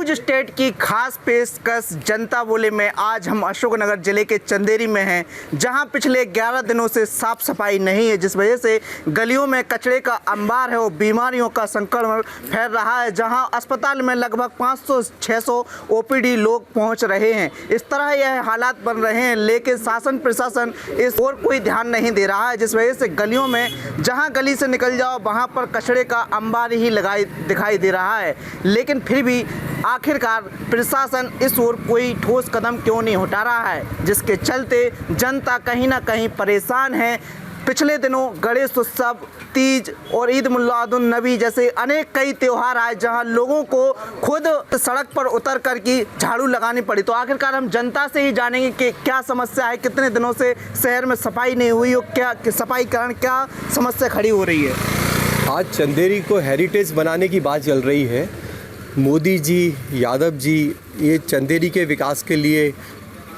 News state की खास पेशकश जनता बोले में आज हम अशोकनगर जिले के चंदेरी में हैं, जहां पिछले 11 दिनों से साफ सफाई नहीं है, जिस वजह से गलियों में कचरे का अंबार है और बीमारियों का संक्रमण फैल रहा है। जहां अस्पताल में लगभग 500-600 ओपीडी लोग पहुंच रहे हैं। इस तरह यह हालात बन रहे हैं, लेकिन शासन प्रशासन इस ओर कोई ध्यान नहीं दे रहा है, जिस वजह से गलियों में जहां गली से निकल जाओ वहां पर कचरे का अंबार ही दिखाई दे रहा है। लेकिन फिर भी आखिरकार प्रशासन इस ओर कोई ठोस कदम क्यों नहीं उठा रहा है, जिसके चलते जनता कहीं ना कहीं परेशान है। पिछले दिनों गणेश उत्सव, तीज और ईद मिलादुन नबी जैसे अनेक कई त्यौहार आए, जहां लोगों को खुद सड़क पर उतर कर की झाड़ू लगानी पड़ी। तो आखिरकार हम जनता से ही जानेंगे कि क्या समस्या है, कितने दिनों से शहर में सफाई नहीं हुई और क्या सफाई कारण क्या समस्या खड़ी हो रही है। आज चंदेरी को हेरिटेज बनाने की बात चल रही है। मोदी जी, यादव जी ये चंदेरी के विकास के लिए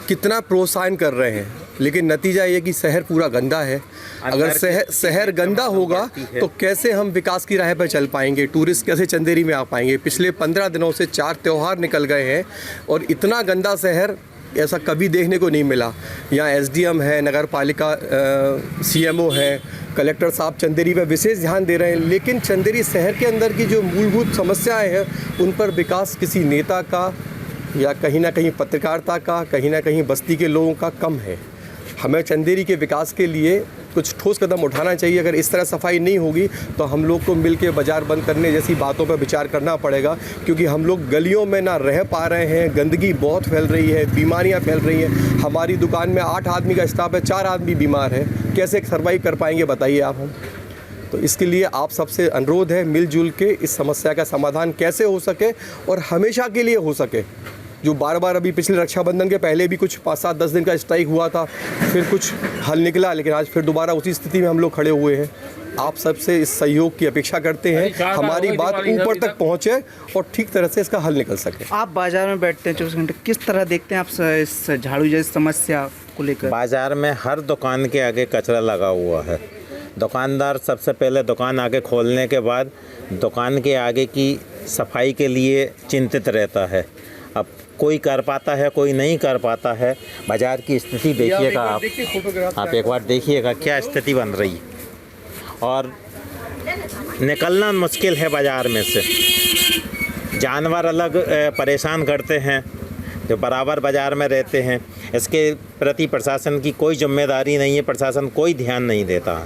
कितना प्रोत्साहन कर रहे हैं, लेकिन नतीजा ये कि शहर पूरा गंदा है। अगर शहर गंदा होगा तो कैसे हम विकास की राह पर चल पाएंगे, टूरिस्ट कैसे चंदेरी में आ पाएंगे। पिछले 15 दिनों से 4 त्यौहार निकल गए हैं और इतना गंदा शहर ऐसा कभी देखने को नहीं मिला। यहाँ एसडीएम है, नगर पालिका सीएमओ है, कलेक्टर साहब चंदेरी पर विशेष ध्यान दे रहे हैं, लेकिन चंदेरी शहर के अंदर की जो मूलभूत समस्याएं हैं उन पर विकास किसी नेता का या कहीं ना कहीं पत्रकारिता का, कहीं ना कहीं बस्ती के लोगों का कम है। हमें चंदेरी के विकास के लिए कुछ ठोस कदम उठाना चाहिए। अगर इस तरह सफाई नहीं होगी तो हम लोग को मिलकर बाज़ार बंद करने जैसी बातों पर विचार करना पड़ेगा, क्योंकि हम लोग गलियों में ना रह पा रहे हैं। गंदगी बहुत फैल रही है, बीमारियां फैल रही हैं। हमारी दुकान में 8 आदमी का स्टाफ है, 4 आदमी बीमार है, कैसे सर्वाइव कर पाएंगे बताइए आप हम। तो इसके लिए आप सबसे अनुरोध है मिलजुल के इस समस्या का समाधान कैसे हो सके और हमेशा के लिए हो सके। जो बार बार अभी पिछले रक्षाबंधन के पहले भी कुछ 5-7-10 दिन का स्ट्राइक हुआ था, फिर कुछ हल निकला, लेकिन आज फिर दोबारा उसी स्थिति में हम लोग खड़े हुए हैं। आप सबसे इस सहयोग की अपेक्षा करते हैं, हमारी बात ऊपर तक पहुंचे और ठीक तरह से इसका हल निकल सके। आप बाजार में बैठते हैं 24 घंटे, किस तरह देखते हैं आप इस झाड़ू जैसी समस्या को लेकर? बाजार में हर दुकान के आगे कचरा लगा हुआ है। दुकानदार सबसे पहले दुकान आगे खोलने के बाद दुकान के आगे की सफाई के लिए चिंतित रहता है। अब कोई कर पाता है, कोई नहीं कर पाता है। बाज़ार की स्थिति देखिएगा आप एक बार देखिएगा क्या स्थिति बन रही है और निकलना मुश्किल है बाज़ार में से। जानवर अलग परेशान करते हैं जो बराबर बाज़ार में रहते हैं। इसके प्रति प्रशासन की कोई जिम्मेदारी नहीं है, प्रशासन कोई ध्यान नहीं देता।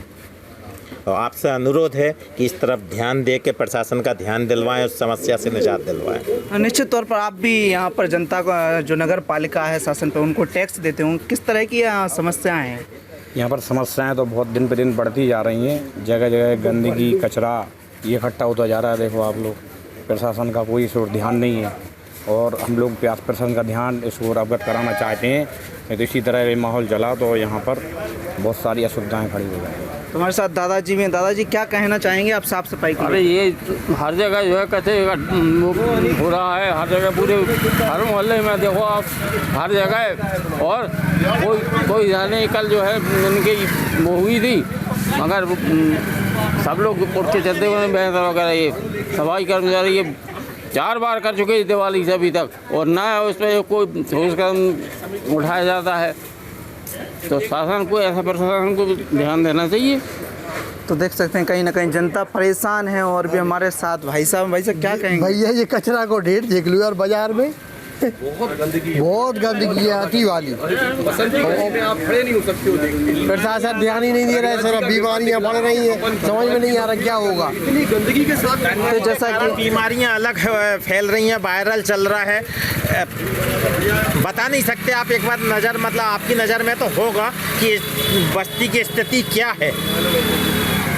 तो आपसे अनुरोध है कि इस तरफ ध्यान दे के प्रशासन का ध्यान दिलवाएं, उस समस्या से निजात दिलवाएं। निश्चित तौर पर आप भी यहाँ पर जनता का जो नगर पालिका है शासन पे, उनको टैक्स देते होंगे, किस तरह की समस्याएं हैं यहाँ पर? समस्याएं तो बहुत दिन पे दिन बढ़ती जा रही हैं। जगह जगह गंदगी, कचरा ये इकट्ठा होता जा रहा है। देखो आप लोग, प्रशासन का कोई इस ओर ध्यान नहीं है और हम लोग प्रशासन का ध्यान इस ओर अवगत कराना चाहते हैं। तो इसी तरह ये माहौल चला तो यहाँ पर बहुत सारी असुविधाएँ खड़ी हो जाएंगी। तुम्हारे साथ दादाजी में, दादाजी क्या कहना चाहेंगे आप साफ सफाई के? अरे ये हर जगह जो है कचरे हो रहा है, हर जगह पूरे हर मोहल्ले में देखो आप, हर जगह। और कोई जाने कल जो है इनकी वो हुई थी, मगर सब लोग उठ के चलते हुए बेहतर वगैरह ये सफाई कर्मचारी ये 4 बार कर चुके हैं दिवाली से अभी तक, और ना उस पर कोई ठोस कदम उठाया जाता है। तो शासन को, ऐसा प्रशासन को ध्यान देना चाहिए। तो देख सकते हैं कहीं ना कहीं जनता परेशान है। और भी हमारे साथ भाई साहब क्या कहेंगे? भैया ये कचरा को ढेर देख लो यार, बाजार में बहुत गंदगी है आती वाली। आप खड़े नहीं हो सकते हो, प्रशासन ध्यान ही नहीं दे रहा है। सर बीमारियां बढ़ रही हैं, समझ में नहीं आ रहा क्या होगा। गंदगी के साथ तो जैसा कि बीमारियां अलग फैल रही हैं, वायरल चल रहा है, बता नहीं सकते आप। एक बार नज़र मतलब आपकी नज़र में तो होगा कि बस्ती की स्थिति क्या है,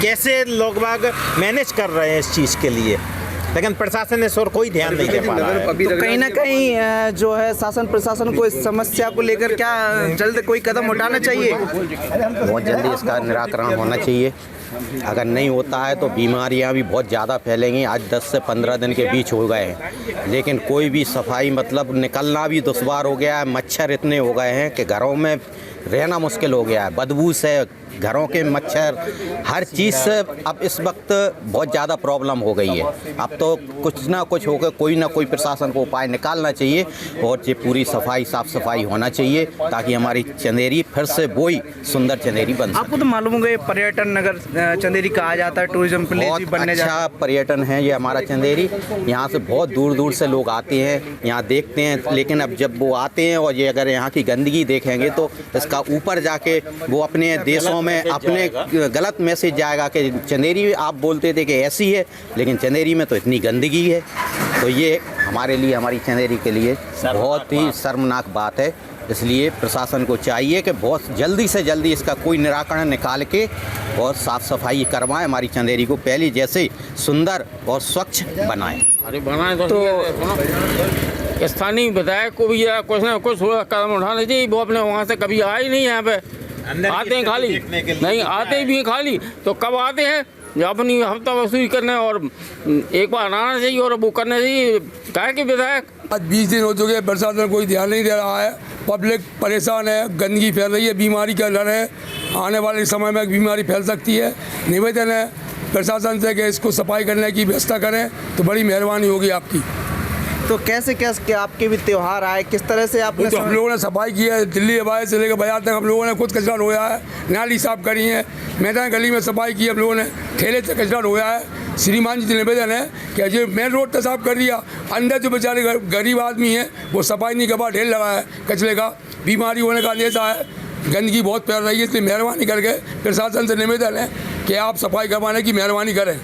कैसे लोग बाग मैनेज कर रहे हैं इस चीज़ के लिए, लेकिन प्रशासन ने और कोई ध्यान नहीं दे पा रहा है। तो कहीं ना कहीं जो है शासन प्रशासन को इस समस्या को लेकर क्या जल्द कोई कदम उठाना चाहिए? बहुत जल्दी इसका निराकरण होना चाहिए। अगर नहीं होता है तो बीमारियां भी बहुत ज़्यादा फैलेंगी। आज 10 से 15 दिन के बीच हो गए हैं, लेकिन कोई भी सफाई मतलब निकलना भी दुश्वार हो गया है। मच्छर इतने हो गए हैं कि घरों में रहना मुश्किल हो गया है। बदबू से घरों के मच्छर हर चीज़ से अब इस वक्त बहुत ज़्यादा प्रॉब्लम हो गई है। अब तो कुछ ना कुछ होकर कोई ना कोई प्रशासन को उपाय निकालना चाहिए और ये पूरी सफाई साफ़ सफाई होना चाहिए ताकि हमारी चंदेरी फिर से वही सुंदर चंदेरी बन सके। आपको तो मालूम होगा ये पर्यटन नगर चंदेरी कहा जाता है, टूरिज्म प्लेस भी बहुत बनने जा रहा अच्छा पर्यटन है ये हमारा चंदेरी। यहाँ से बहुत दूर दूर से लोग आते हैं, यहाँ देखते हैं, लेकिन अब जब वो आते हैं और ये अगर यहाँ की गंदगी देखेंगे तो इसका ऊपर जाके वो अपने देशों में अपने गलत मैसेज जाएगा कि चंदेरी आप बोलते थे कि ऐसी है, लेकिन चंदेरी में तो इतनी गंदगी है। तो ये हमारे लिए, हमारी चंदेरी के लिए बहुत ही शर्मनाक बात है। इसलिए प्रशासन को चाहिए कि बहुत जल्दी से जल्दी इसका कोई निराकरण निकाल के और साफ़ सफाई करवाएं, हमारी चंदेरी को पहले जैसे सुंदर और स्वच्छ बनाएं। अरे बनाए तो स्थानीय विधायक को भी या कुछ ना कुछ कदम उठाना चाहिए। वो अपने वहाँ से कभी आए नहीं यहाँ पे, आते हैं खाली, नहीं आते भी हैं खाली, तो कब आते हैं जब अपनी हफ्ता वसूली करने, और एक बार आना चाहिए और वो करना चाहिए। क्या कि विधायक आज 20 दिन हो चुके हैं, प्रशासन कोई ध्यान नहीं दे रहा है, पब्लिक परेशान है, गंदगी फैल रही है, बीमारी का डर है, आने वाले समय में बीमारी फैल सकती है। निवेदन है प्रशासन से कि इसको सफाई करने की व्यवस्था करें तो बड़ी मेहरबानी होगी आपकी। तो कैसे कैसे आपके भी त्योहार आए, किस तरह से आपने तो हम लोगों ने सफाई की है, दिल्ली हवाई से लेकर बाजार तक हम लोगों ने खुद कचरा ढोया है, नाली साफ करी है, मैदान गली में सफाई की है, हम लोगों ने ठेले से कचरा ढोया है। श्रीमान जी से निवेदन है कि ये मेन रोड तो साफ कर दिया, अंदर जो बेचारे गरीब आदमी हैं वो सफाई नहीं कर पा, ढेर लगा है कचरे का, बीमारी होने का अंदेशा है, गंदगी बहुत फैल रही है। इसलिए मेहरबानी करके प्रशासन से निवेदन है कि आप सफाई करवाने की मेहरबानी करें।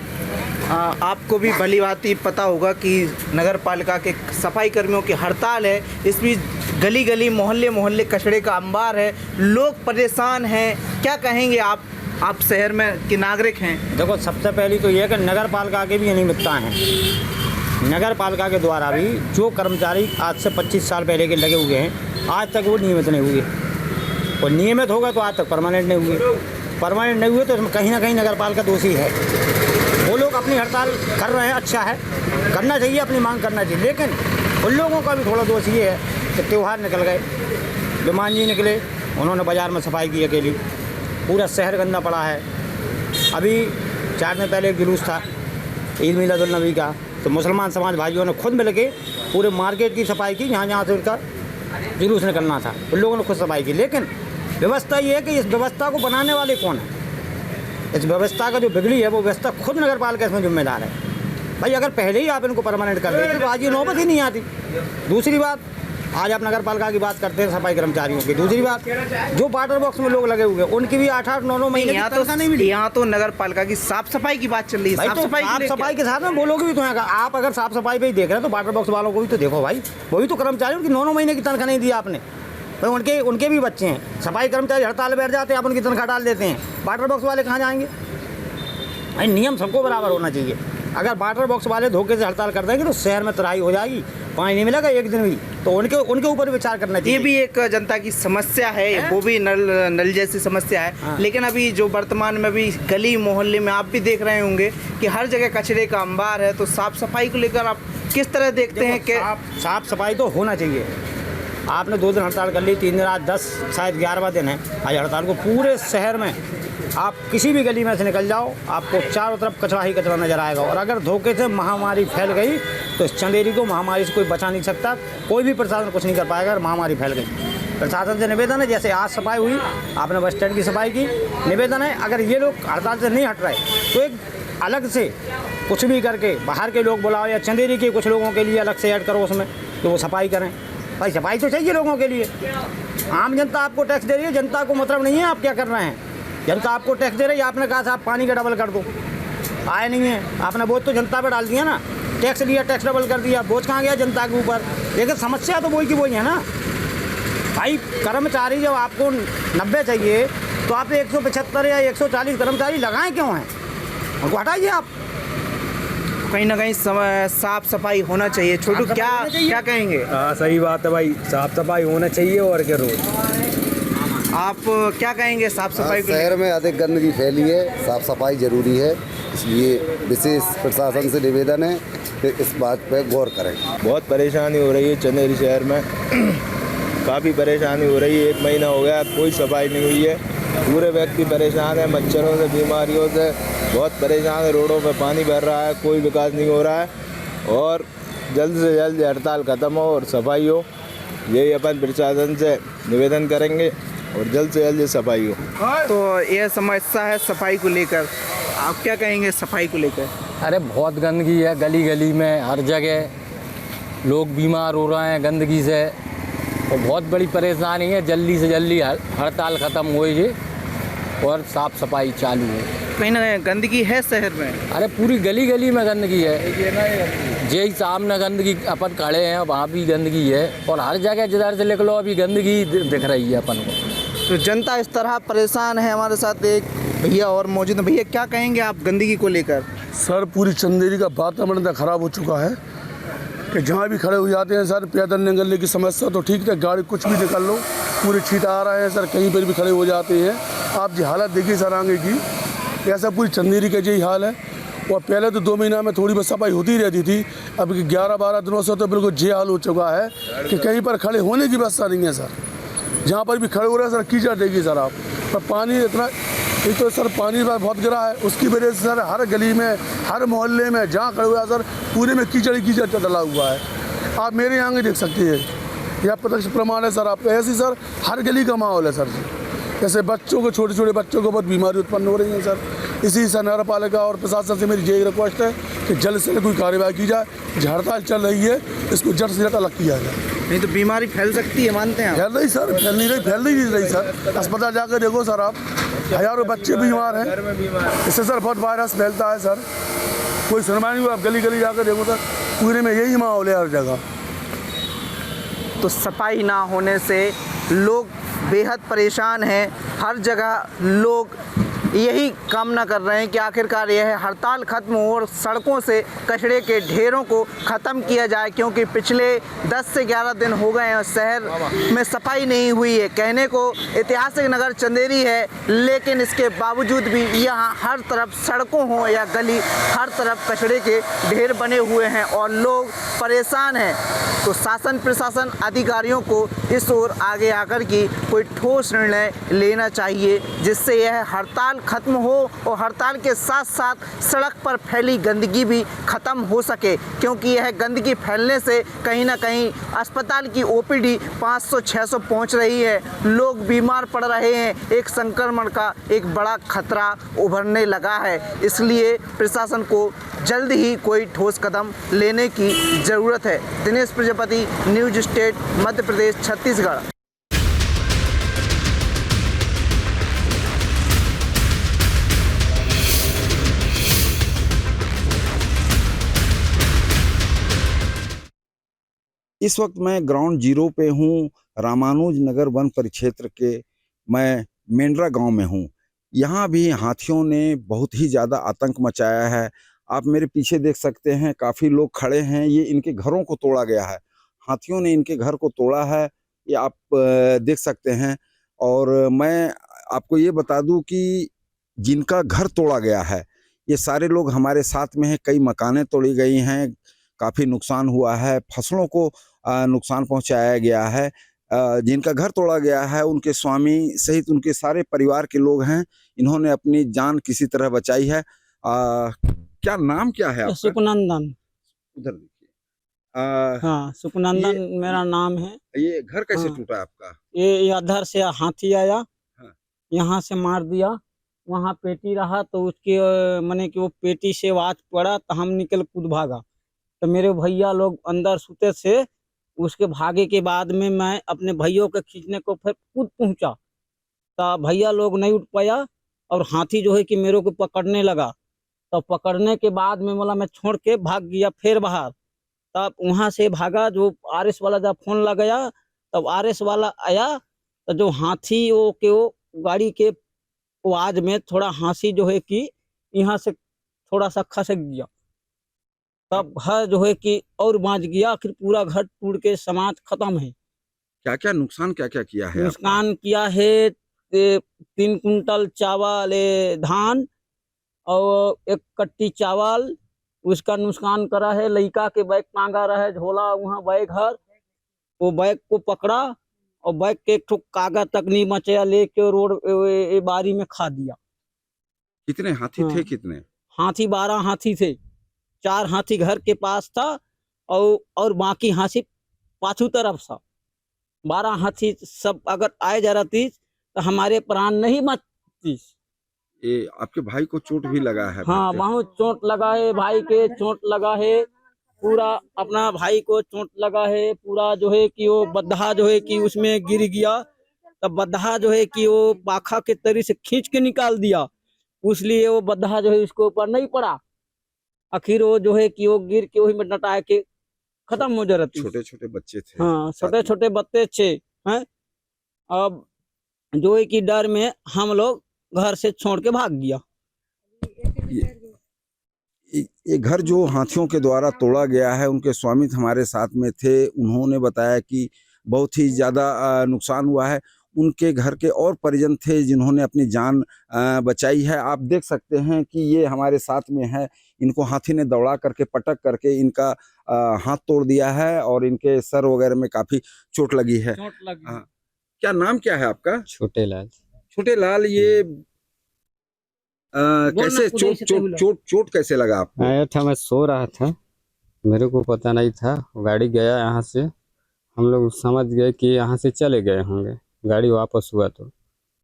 आपको भी भली भांति पता होगा कि नगर पालिका के सफाई कर्मियों की हड़ताल है। इस बीच गली गली मोहल्ले मोहल्ले कचरे का अंबार है, लोग परेशान हैं। क्या कहेंगे आप शहर में के नागरिक हैं? देखो, सबसे पहली तो ये है कि नगर पालिका के भी अनियमितता हैं। नगर पालिका के द्वारा भी जो कर्मचारी आज से 25 साल पहले के लगे हुए हैं, आज तक वो नियमित नहीं हुए, और नियमित होगा तो आज तक परमानेंट नहीं हुए। परमानेंट नहीं हुए तो इसमें कहीं ना कहीं नगर पालिका दोषी है। वो लोग अपनी हड़ताल कर रहे हैं, अच्छा है, करना चाहिए, अपनी मांग करना चाहिए, लेकिन उन लोगों का भी थोड़ा दोष ये है कि त्यौहार निकल गए, विमान जी निकले, उन्होंने बाज़ार में सफाई की अकेली, पूरा शहर गंदा पड़ा है। अभी 4 दिन पहले एक जुलूस था ईद मिलादुन्नबी का, तो मुसलमान समाज भाइयों ने खुद मिल के पूरे मार्केट की सफाई की, जहाँ जहाँ से उनका जुलूस निकलना था, उन लोगों ने खुद सफाई की। लेकिन व्यवस्था ये है कि इस व्यवस्था को बनाने वाले कौन है? इस व्यवस्था का जो बिगड़ी है वो व्यवस्था खुद नगर पालिका इसमें जिम्मेदार है। भाई अगर पहले ही आप इनको परमानेंट कर देते तो आज ये नौबत ही नहीं आती। दूसरी बात, आज आप नगर पालिका की बात करते हैं सफाई कर्मचारियों की, दूसरी बात जो वाटर बॉक्स में लोग लगे हुए हैं उनकी भी 8-8, 9-9 महीने यहाँ तो नगर पालिका की साफ सफाई की बात चल रही है। साफ सफाई के साथ में बोलोगे भी तो यहाँ का, आप अगर साफ सफाई पे ही देख रहे हैं तो वाटर बॉक्स वालों को भी तो देखो भाई, वही तो कर्मचारी, उनकी 9-9 महीने की तनख्वाह नहीं दी आपने भाई, उनके भी बच्चे हैं। सफाई कर्मचारी हड़ताल बैठ जाते हैं, आप उनकी तनख्वाह डाल देते हैं, वाटर बॉक्स वाले कहाँ जाएंगे? भाई नियम सबको बराबर होना चाहिए। अगर वाटर बॉक्स वाले धोखे से हड़ताल कर देंगे तो शहर में तराई हो जाएगी, पानी नहीं मिलेगा एक दिन भी, तो उनके ऊपर विचार करना चाहिए। ये भी एक जनता की समस्या है, वो भी नल जैसी समस्या है। हाँ। लेकिन अभी जो वर्तमान में भी गली मोहल्ले में आप भी देख रहे होंगे कि हर जगह कचरे का अंबार है, तो साफ सफाई को लेकर आप किस तरह देखते हैं कि साफ सफाई तो होना चाहिए। आपने 2 दिन हड़ताल कर ली, 3 दिन, आज 10 शायद 11वां दिन है आज हड़ताल को। पूरे शहर में आप किसी भी गली में से निकल जाओ, आपको चारों तरफ कचरा ही कचरा नजर आएगा। और अगर धोखे से महामारी फैल गई तो इस चंदेरी को महामारी से कोई बचा नहीं सकता, कोई भी प्रशासन कुछ नहीं कर पाएगा अगर महामारी फैल गई। प्रशासन से निवेदन है, जैसे आज सफाई हुई, आपने बस स्टैंड की सफाई की, निवेदन है अगर ये लोग हड़ताल से नहीं हट रहे तो एक अलग से कुछ भी करके बाहर के लोग बुलाओ, या चंदेरी के कुछ लोगों के लिए अलग से ऐड करो उसमें, तो वो सफाई करें। भाई सफाई तो चाहिए लोगों के लिए। आम जनता आपको टैक्स दे रही है, जनता को मतलब नहीं है आप क्या कर रहे हैं। जनता आपको टैक्स दे रही है, आपने कहा था आप पानी का डबल कर दो, आए नहीं है, आपने बोझ तो जनता पे डाल दिया ना, टैक्स लिया, टैक्स डबल कर दिया, बोझ कहाँ गया जनता के ऊपर। लेकिन समस्या तो वही की वही है ना भाई। कर्मचारी जब आपको 90 चाहिए तो आप 175 या 140 कर्मचारी लगाएं क्यों हैं? उनको हटाइए आप। कहीं ना कहीं साफ सफाई होना चाहिए। छोटू क्या कहेंगे? सही बात है भाई, साफ सफाई होना चाहिए। और क्या रोज आप क्या कहेंगे साफ सफाई को? शहर में अधिक गंदगी फैली है, साफ सफाई जरूरी है, इसलिए विशेष प्रशासन से निवेदन है कि इस बात पर गौर करें। बहुत परेशानी हो रही है चंदेरी शहर में, काफ़ी परेशानी हो रही है। 1 महीना हो गया, कोई सफाई नहीं हुई है। पूरे व्यक्ति परेशान है, मच्छरों से, बीमारियों से बहुत परेशान है। रोडों पे पानी भर रहा है, कोई विकास नहीं हो रहा है। और जल्द से जल्द हड़ताल ख़त्म हो और सफाई हो, यही अपन प्रशासन से निवेदन करेंगे और जल्द से जल्द ये सफाई हो। तो यह समस्या है सफाई को लेकर, आप क्या कहेंगे सफाई को लेकर? अरे बहुत गंदगी है, गली गली में हर जगह लोग बीमार हो रहे हैं गंदगी से, और बहुत बड़ी परेशानी है। जल्दी से जल्दी हड़ताल ख़त्म हो जाए और साफ़ सफाई चालू है। कहीं ना कहीं गंदगी है शहर में। अरे पूरी गली गली में गंदगी है, यही सामने गंदगी अपन खड़े हैं वहाँ भी गंदगी है, और हर जगह जिधर से निकलो अभी गंदगी दिख रही है अपन को। तो जनता इस तरह परेशान है। हमारे साथ एक भैया और मौजूद हैं। भैया क्या कहेंगे आप गंदगी को लेकर? सर पूरी चंदेरी का वातावरण तो खराब हो चुका है कि जहाँ भी खड़े हो जाते हैं सर, पैदल निकलने की समस्या तो ठीक है, गाड़ी कुछ भी निकल लो पूरे छींटा आ रहा है सर, कहीं पर भी खड़े हो जाते हैं। आप जी हालत देखिए सर आगे की, ऐसा पूरी चंदेरी का यही हाल है। और पहले तो 2 महीना में थोड़ी बहुत सफाई होती रहती थी, अब 11-12 दिनों से तो बिल्कुल ये हाल हो चुका है कि कहीं पर खड़े होने की व्यवस्था नहीं है सर। जहाँ पर भी खड़े हो रहे हैं सर कीचड़ देगी सर आप, पर पानी इतना, एक तो सर पानी बहुत गिरा है, उसकी वजह से सर हर गली में, हर मोहल्ले में जहाँ खड़े हुए हैं सर, पूरे में कीचड़ डला हुआ है। आप मेरे यहाँ के देख सकते हैं, यह प्रत्यक्ष प्रमाण है सर आपका। ऐसी सर हर गली का माहौल है सर जी। जैसे बच्चों को, छोटे छोटे बच्चों को बहुत बीमारी उत्पन्न हो रही है सर। इसी से नगर पालिका और प्रशासन से मेरी यही रिक्वेस्ट है कि जल्द से जल्द कोई कार्यवाही की जाए। हड़ताल चल रही है, इसको जड़ से जड़ अलग किया जाए, नहीं तो बीमारी फैल सकती है, मानते हैं? फैल रही सर, फैल नहीं रही सर। अस्पताल जाकर देखो सर आप, हज़ारों बच्चे बीमार हैं, इससे सर बहुत वायरस फैलता है सर। कोई सुनवाई नहीं हुआ, आप गली गली जाकर देखो सर, पूरे में यही माहौल है हर जगह। तो सफाई ना होने से लोग बेहद परेशान हैं। हर जगह लोग यही कामना कर रहे हैं कि आखिरकार यह हड़ताल खत्म हो और सड़कों से कचरे के ढेरों को ख़त्म किया जाए, क्योंकि पिछले 10 से 11 दिन हो गए हैं शहर में सफाई नहीं हुई है। कहने को ऐतिहासिक नगर चंदेरी है, लेकिन इसके बावजूद भी यहाँ हर तरफ सड़कों हो या गली, हर तरफ कचरे के ढेर बने हुए हैं और लोग परेशान हैं। तो शासन प्रशासन अधिकारियों को इस ओर आगे आकर की कोई ठोस निर्णय लेना चाहिए, जिससे यह हड़ताल खत्म हो और हड़ताल के साथ साथ सड़क पर फैली गंदगी भी खत्म हो सके, क्योंकि यह गंदगी फैलने से कहीं ना कहीं अस्पताल की ओपीडी 500-600 पहुंच रही है, लोग बीमार पड़ रहे हैं, एक संक्रमण का एक बड़ा खतरा उभरने लगा है। इसलिए प्रशासन को जल्द ही कोई ठोस कदम लेने की ज़रूरत है। Dinesh Prajapati, news state, Madhya Pradesh, Chhattisgarh. इस वक्त मैं ग्राउंड जीरो पे हूँ, रामानुज नगर वन परिक्षेत्र के मैं मेंढरा गांव में हूँ। यहाँ भी हाथियों ने बहुत ही ज़्यादा आतंक मचाया है। आप मेरे पीछे देख सकते हैं, काफ़ी लोग खड़े हैं। ये इनके घरों को तोड़ा गया है, हाथियों ने इनके घर को तोड़ा है, ये आप देख सकते हैं। और मैं आपको ये बता दूं कि जिनका घर तोड़ा गया है ये सारे लोग हमारे साथ में हैं। कई मकानें तोड़ी गई हैं, काफ़ी नुकसान हुआ है, फसलों को नुकसान पहुंचाया गया है। जिनका घर तोड़ा गया है उनके स्वामी सहित उनके सारे परिवार के लोग हैं, इन्होंने अपनी जान किसी तरह बचाई है। क्या नाम क्या है आपका? सुखनंदन। उधर देखिए। हाँ, सुखनंदन मेरा नाम है। ये घर कैसे हाँ। टूटा आपका? ये अधर से हाथी आया, हाँ। यहाँ से मार दिया, वहाँ पेटी रहा तो उसके माने कि वो पेटी से आवाज पड़ा तो हम निकल कूद भागा, तो मेरे भैया लोग अंदर सुते से, उसके भागे के बाद में मैं अपने भैयों के खींचने को फिर कूद पहुँचा, तो भैया लोग नहीं उठ पाया और हाथी जो है कि मेरे को पकड़ने लगा। तो पकड़ने के बाद में बोला मैं छोड़ के भाग गया फिर बाहर। तब वहाँ से भागा, जो आरएस वाला जब फोन लगाया तब आरएस वाला आया, तो जो हाथी वो गाड़ी के आवाज में थोड़ा हाथी जो है कि यहाँ से थोड़ा सा खसक गया, तब घर जो है कि और बाँच गया, फिर पूरा घर टूट के समाज खत्म है। क्या क्या नुकसान क्या क्या किया है? नुकसान किया है 3 कुंटल चावल, धान और 1 कट्टी चावल, उसका नुकसान करा है। लड़का के बैग टांगा रहा है, झोला वहाँ बैग है, वो बैग को पकड़ा और बैग के एक ठो कागज तक नहीं बचा, लेके रोड बारी में खा दिया। कितने हाथी हाँ। थे कितने? हाथी 12 हाथी थे। 4 हाथी घर के पास था और बाकी हाथी पाछू तरफ था। 12 हाथी सब अगर आए जा रही तो हमारे प्राण नहीं बचती। ये आपके भाई को चोट भी लगा है? हाँ, बहुत चोट लगा है, भाई के चोट लगा है, पूरा अपना भाई को चोट लगा है पूरा। जो है कि वो बद्धा जो है कि उसमें गिर गया, तब बद्धा जो है कि वो पाखा के तरी से खींच के निकाल दिया, इसलिए वो बद्धा जो है उसके ऊपर नहीं पड़ा। आखिर वो जो है कि वो गिर के वही में डटा के खत्म हो जा रही। छोटे छोटे बच्चे थे? हाँ, छोटे छोटे बच्चे थे हैं। अब जो है कि डर में हम लोग घर से छोड़ के भाग गया। ये घर जो हाथियों के द्वारा तोड़ा गया है, उनके स्वामी हमारे साथ में थे, उन्होंने बताया कि बहुत ही ज़्यादा नुकसान हुआ है। उनके घर के और परिजन थे जिन्होंने अपनी जान बचाई है। आप देख सकते हैं कि ये हमारे साथ में है, इनको हाथी ने दौड़ा करके पटक करके इनका हाथ तोड़ दिया है और इनके सर वगैरह में काफ़ी चोट लगी है। क्या नाम क्या है आपका? छोटे लाल। छोटे लाल, ये कैसे चोट कैसे लगा आपको? आया था, मैं सो रहा था, मेरे को पता नहीं था। गाड़ी गया यहाँ से, हम लोग समझ गए कि यहाँ से चले गए होंगे, गाड़ी वापस हुआ तो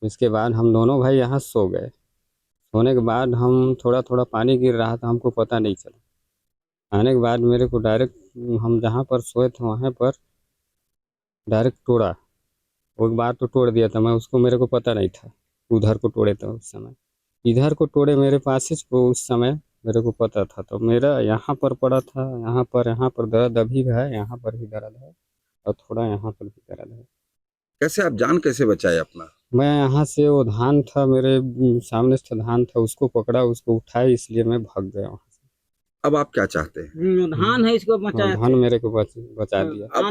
इसके बाद हम दोनों भाई यहाँ सो गए। सोने के बाद हम थोड़ा थोड़ा पानी गिर रहा था, हमको पता नहीं चला। आने के बाद मेरे को डायरेक्ट, हम जहाँ पर सोए थे वहाँ पर डायरेक्ट तोड़ा। एक बार तो तोड़ दिया था मैं उसको, मेरे को पता नहीं था उधर को तोड़े था उस समय, इधर को तोड़े मेरे पास को उस समय मेरे को पता था। तो मेरा यहाँ पर पड़ा था, यहाँ पर दर्द अभी भी है, यहाँ पर भी दर्द है और थोड़ा यहाँ पर भी दर्द है। कैसे आप जान कैसे बचाए अपना? मैं यहाँ से, वो धान था मेरे सामने से, धान था उसको पकड़ा, उसको उठाया, इसलिए मैं भाग गया वहाँ से। अब आप क्या चाहते हैं? धान है, इसको बचाया, धान मेरे को बचा दिया। अब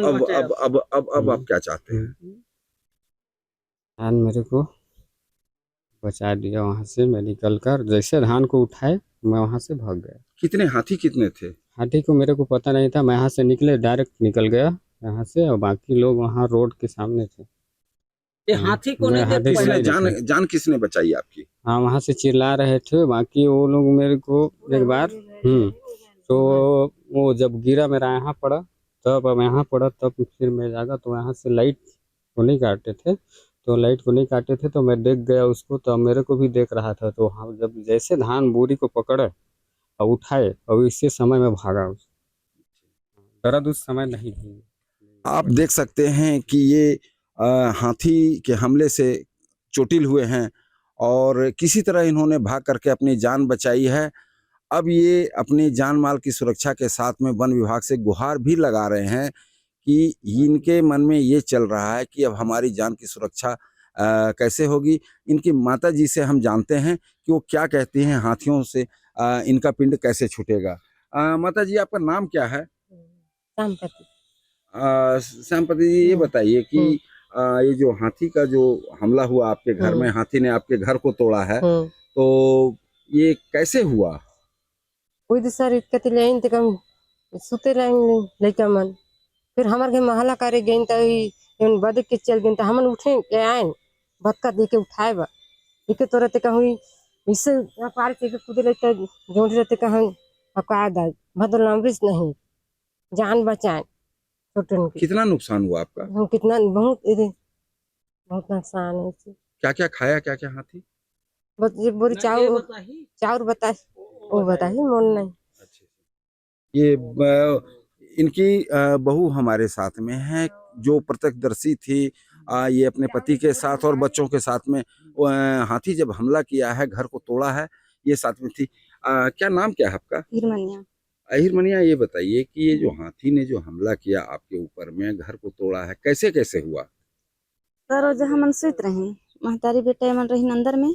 आप क्या चाहते हैं? धान मेरे को बचा दिया, वहाँ से मैं निकल कर जैसे धान को उठाए मैं वहाँ से भाग गया। कितने हाथी कितने थे? हाथी को मेरे को पता नहीं था, मैं यहाँ से निकले डायरेक्ट निकल गया यहाँ से, और बाकी लोग वहाँ रोड के सामने थे। ये हाथी को नहीं देख जान किसने बचाई आपकी? हाँ, वहाँ से चिल्ला रहे थे, बाकी वो लोग मेरे को एक बार तो वो जब गिरा मेरा यहाँ पड़ा, तब यहाँ पड़ा, तब फिर मैं जागा तो यहाँ से लाइट को नहीं काटे थे, तो लाइट को नहीं काटे थे तो मैं देख गया उसको, तो मेरे को भी देख रहा था। तो हाँ, जब जैसे धान बोरी को पकड़े और उठाए और इसी समय में भागा, उस दर्द उस समय नहीं थी। आप देख सकते हैं कि ये हाथी के हमले से चोटिल हुए हैं और किसी तरह इन्होंने भाग करके अपनी जान बचाई है। अब ये अपनी जान माल की सुरक्षा के साथ में वन विभाग से गुहार भी लगा रहे हैं कि इनके मन में ये चल रहा है कि अब हमारी जान की सुरक्षा कैसे होगी। इनकी माता जी से हम जानते हैं कि वो क्या कहती हैं, हाथियों से इनका पिंड कैसे छूटेगा। माता जी, आपका नाम क्या है? श्यामपति जी, ये बताइए कि ये जो हाथी का जो हमला हुआ आपके घर में, हाथी ने आपके घर को तोड़ा है, तो ये कैसे हुआ? सुते लड़का मन, फिर हमारे घर महला करे गई तो बद के चल गई, तो हमन उठे के आए भक्का दे के उठाए बा इके तो रहते कहूँ इससे पार के कूदे रहते जोड़ रहते कहूँ पका दा भदल अमृत नहीं जान बचाए। कितना नुकसान हुआ आपका? कितना बहुत नुकसान है। क्या क्या खाया, क्या क्या हाथी? बोरी चाउर बताए वो बताइए मोन नहीं। ये इनकी बहू हमारे साथ में है जो प्रत्यक्षदर्शी थी। ये अपने पति के साथ और बच्चों के साथ में हाथी जब हमला किया है, घर को तोड़ा है, ये साथ में थी। क्या नाम क्या है आपका? अहिरमनिया। ये बताइए कि ये जो हाथी ने जो हमला किया आपके ऊपर में, घर को तोड़ा है, कैसे कैसे हुआ? सर जो हमन सुत रहे महतारी बेटा मन रही अंदर में,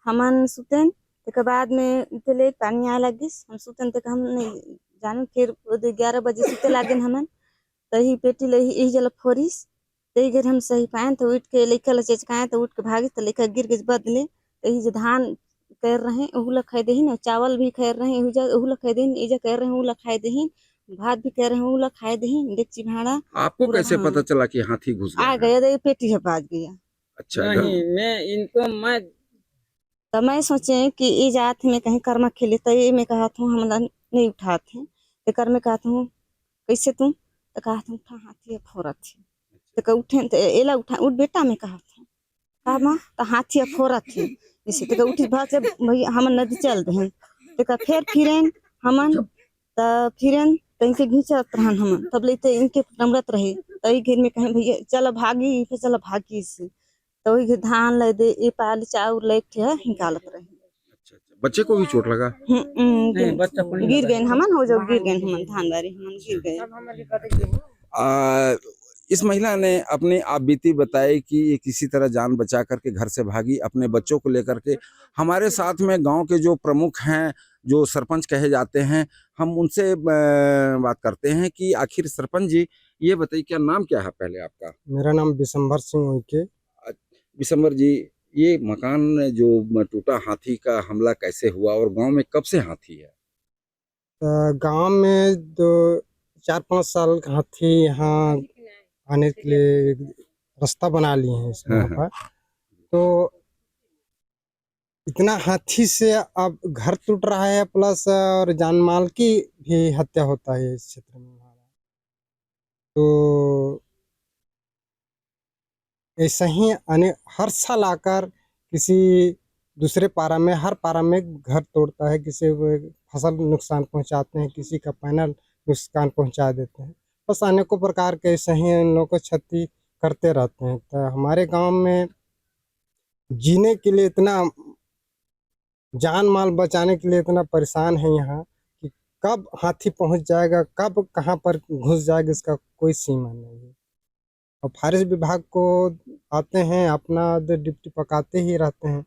हमन सुतन के बाद में इतने पानी आए लगी, हम सुतन तक हम नहीं जान, फिर 11 बजे सुते लागन हमन, तही पेटी लही यही जल फोरिस, तही घर हम सही पाए तो उठ के लइका ल चचकाए तो उठ के भागे, तो लइका गिर के बदले तही जो धान कर रहे ओहू ला खाए देहिन, चावल भी खाए रहे ओहू ला खाए देहिन, इजा कर रहे ओहू ला खाए देहिन, भात भी कह रहे हैं वो लोग खाए दही डेगची भाड़ा आपको पूरा, कैसे हाँ। पता चला कि हाथी घुस गया आ है? गया, देखिए पेटी है पाज गया। अच्छा मैं तो मैं सोचे कि ये जात में कहीं कर्म खेले, तो ये मैं कहा था हम नहीं उठाते तो कर में कहा था कैसे तुम, तो कहा था उठा हाथी है फोरत थी, तो कहा उठे तो एला उठा उठ बेटा, मैं कहा माँ तो हाथी है फोरत थी जैसे, तो कहा उठी बात से भैया हम नदी चल रहे, तो कहा फिरें हमन, तो फिरें तो इनके घींचत रहन हम, तब लेते इनके नमरत रहे, तो ये घेर में कहें भैया चलो भागी, फिर चलो भागी इससे, तो वही धान ले दे ये पाल चाउर लेके है निकालत रहे। बच्चे को भी चोट लगा? गिर गए हमन, हो जाओ गिर गए हमन, धानदारी हमन गिर गए। इस महिला ने अपनी आप बीती बताई कि ये किसी तरह जान बचा करके घर से भागी अपने बच्चों को लेकर के। हमारे साथ में गांव के जो प्रमुख हैं, जो सरपंच कहे जाते हैं, हम उनसे बात करते हैं कि आखिर सरपंच जी ये बताइए क्या नाम क्या है पहले आपका? मेरा नाम बिशंबर सिंह उइके। बिशंबर जी, ये मकान जो टूटा, हाथी का हमला कैसे हुआ और गांव में कब से हाथी है? गांव में 4-5 साल हाथी यहाँ आने के लिए रास्ता बना लिए हैं इस यहाँ पर। तो इतना हाथी से अब घर टूट रहा है, प्लस और जान माल की भी हत्या होता है इस क्षेत्र में। तो ऐसा ही हर साल आकर किसी दूसरे पारा में, हर पारा में घर तोड़ता है, किसी फसल नुकसान पहुंचाते हैं, किसी का पैनल नुकसान पहुंचा देते हैं। बस अनेकों प्रकार के ऐसे ही इन लोगों को क्षति करते रहते हैं। तो हमारे गांव में जीने के लिए इतना, जान माल बचाने के लिए इतना परेशान है यहाँ कि कब हाथी पहुंच जाएगा, कब कहाँ पर घुस जाएगा, इसका कोई सीमा नहीं है। और फॉरेस्ट विभाग को आते हैं, अपना ड्यूटी पकाते ही रहते हैं।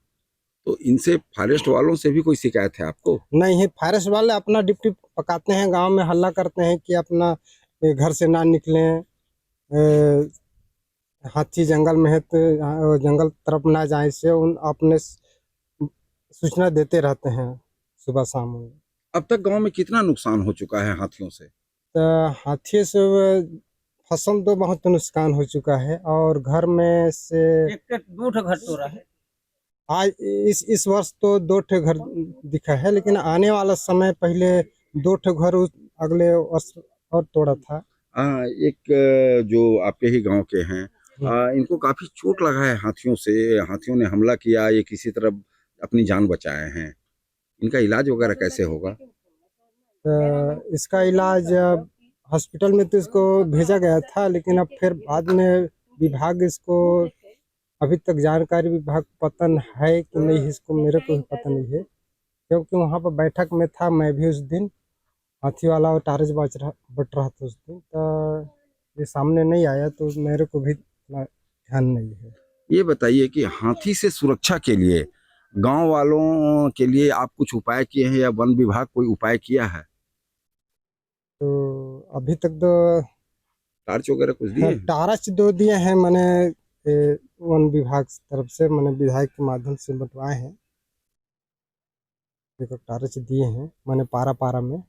तो इनसे फॉरेस्ट वालों से भी कोई शिकायत है आपको? नहीं है, फॉरेस्ट वाले अपना ड्यूटी पकाते हैं, गांव में हल्ला करते हैं कि अपना घर से ना निकलें, हाथी जंगल में है तो जंगल तरफ ना जाए, से उन अपने सूचना देते रहते हैं सुबह शाम। अब तक गांव में कितना नुकसान हो चुका है हाथियों से? तो हाथी से फसल तो बहुत नुकसान हो चुका है, और घर में से 2 घर तोड़ा है। आज इस वर्ष तो 2 घर दिखा है, लेकिन आने वाला समय पहले 2 घर अगले वर्ष और तोड़ा था। एक जो आपके ही गांव के हैं, इनको काफी चोट लगा है हाथियों से, हाथियों ने हमला किया, ये किसी तरह अपनी जान बचाए हैं, इनका इलाज वगैरह कैसे होगा? तो इसका इलाज हॉस्पिटल में तो इसको भेजा गया था, लेकिन अब फिर बाद में विभाग इसको, अभी तक जानकारी विभाग को पता है कि नहीं, इसको मेरे को भी पता नहीं है, क्योंकि वहाँ पर बैठक में था मैं भी उस दिन, हाथी वाला और टारज बट रहा था उस दिन, तो ये सामने नहीं आया, तो मेरे को भी ध्यान नहीं है। ये बताइए कि हाथी से सुरक्षा के लिए गांव वालों के लिए आप कुछ उपाय किए हैं या वन विभाग कोई उपाय किया है? तो अभी तक तो टार्च वगैरह कुछ दिए? टारच 2 दिए हैं मैंने, वन विभाग तरफ से, मैंने विधायक के माध्यम से बंटवाए हैं, एक टारच दिए हैं मैंने पारा पारा में,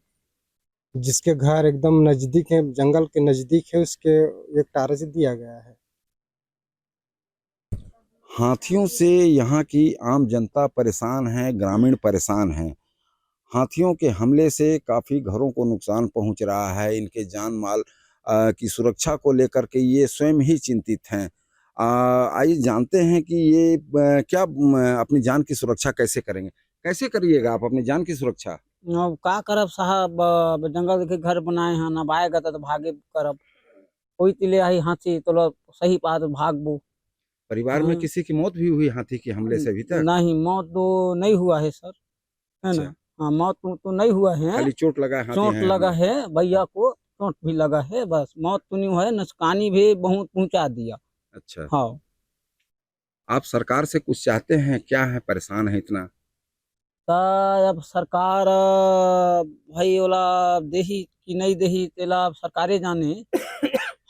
जिसके घर एकदम नजदीक है, जंगल के नजदीक है, उसके एक टारच दिया गया है। हाथियों से यहाँ की आम जनता परेशान है, ग्रामीण परेशान हैं। हाथियों के हमले से काफ़ी घरों को नुकसान पहुँच रहा है। इनके जान माल की सुरक्षा को लेकर के ये स्वयं ही चिंतित हैं। आइए जानते हैं कि ये क्या अपनी जान की सुरक्षा कैसे करेंगे? कैसे करिएगा आप अपनी जान की सुरक्षा? अब का करब साहब, जंगल के घर बनाए हैं, अब आएगा तो भागे करब, कोई तिले आई हाथी तो सही बात भागबो। परिवार में किसी की मौत भी हुई हाथी के हमले से अभी तक? नहीं, मौत तो नहीं हुआ है सर, है ना। हाँ, मौत तो नहीं हुआ है, खाली चोट लगा है, चोट लगा है, भैया को चोट भी लगा है, बस मौत तो नहीं हुआ है, नुकसानी भी बहुत पहुंचा दिया। अच्छा, हाँ। आप सरकार से कुछ चाहते हैं? क्या है, परेशान है इतना? तो अब सरकार भाई वाला देही कि नहीं देही तेला सरकारे जाने,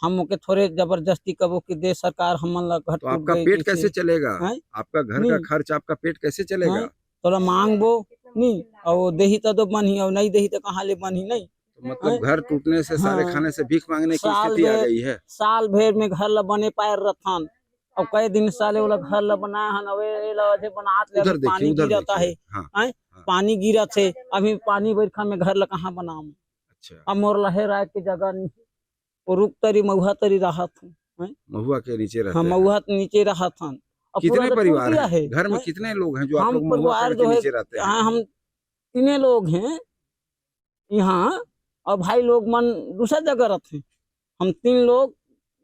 हम के थोड़े जबरदस्ती कबो कि दे सरकार हमन ला घर। तो आपका पेट कैसे चलेगा? आपका घर का खर्च, आपका पेट कैसे चलेगा? तोला मांगबो नहीं, और देही तो बनी, और नहीं देही तो कहाँ ले बनी नहीं। तो मतलब घर टूटने से सारे हाँ। खाने से भीख मांगने की साल स्थिति आ भर- गई है। साल भर में घर ला बने पाए रथन। अब कई दिन साले वाला घर ला बनाए हन, अबे ए ला जे बनात ले उधर अभी देखिए, पानी उधर गिरता है। देखिए। हाँ, हैं? पानी गिरत है, अभी पानी बरखा में घर ला कहाँ बनाऊं। अच्छा। अब मोर लहे राय के जगह नहीं, वो रुक तरी महुआ तरी रहा था। महुआ के नीचे रहते हाँ, हैं। महुआ नीचे रहा था। अब पूरा कितने तो परिवार टूट गया हैं? घर में हैं? कितने लोग हैं जो आप हम लोग महुआ परिवार पेड़ के जो है, नीचे रहते हैं? हाँ, हम 3 लोग हैं यहाँ, और भाई लोग मन दूसरा जगह रहते हैं। हम 3 लोग,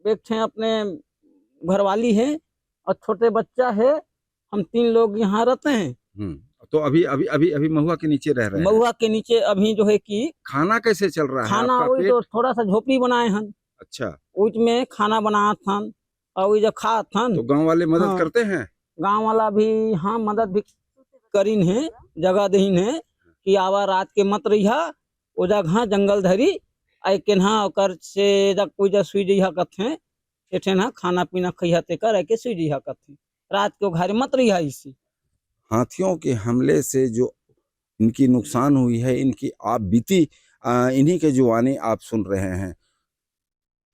एक थे अपने घरवाली है और छोटे बच्चा है। हम 3 लोग यहाँ रहते हैं। तो अभी अभी अभी अभी महुआ के नीचे रह रहे हैं। महुआ के नीचे अभी जो है कि खाना कैसे चल रहा है खाना आपका वही पेट? तो थोड़ा सा झोपड़ी बनाए हन, अच्छा, उसमें खाना बना था और वही जो खा था। तो गांव वाले मदद हाँ। करते हैं? गांव वाला भी हाँ मदद भी करीन है, जगह दहीन है कि आवा रात के मत रहिया ओ जगह जंगल धरी आई केन्हा ओकर से जब कोई जा सुई जइहा कथे एठे ना खाना पीना खइहा ते कर के सुई जइहा कथे, रात के घर मत रहिया इसी। हाथियों के हमले से जो इनकी नुकसान हुई है, इनकी आप बीती इन्हीं के जुबानी आप सुन रहे हैं।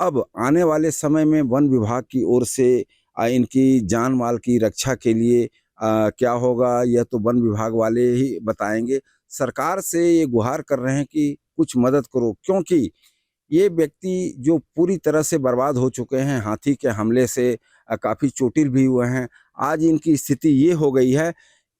अब आने वाले समय में वन विभाग की ओर से इनकी जान माल की रक्षा के लिए क्या होगा यह तो वन विभाग वाले ही बताएंगे। सरकार से ये गुहार कर रहे हैं कि कुछ मदद करो, क्योंकि ये व्यक्ति जो पूरी तरह से बर्बाद हो चुके हैं, हाथी के हमले से काफ़ी चोटिल भी हुए हैं। आज इनकी स्थिति ये हो गई है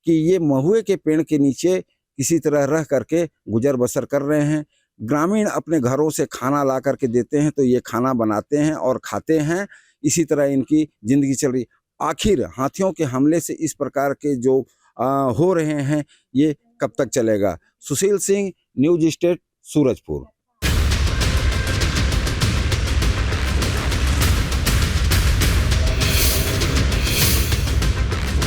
कि ये महुए के पेड़ के नीचे किसी तरह रह करके गुजर बसर कर रहे हैं। ग्रामीण अपने घरों से खाना ला करके देते हैं तो ये खाना बनाते हैं और खाते हैं, इसी तरह इनकी ज़िंदगी चल रही। आखिर हाथियों के हमले से इस प्रकार के जो हो रहे हैं ये कब तक चलेगा? Sushil Singh, news state, Surajpur.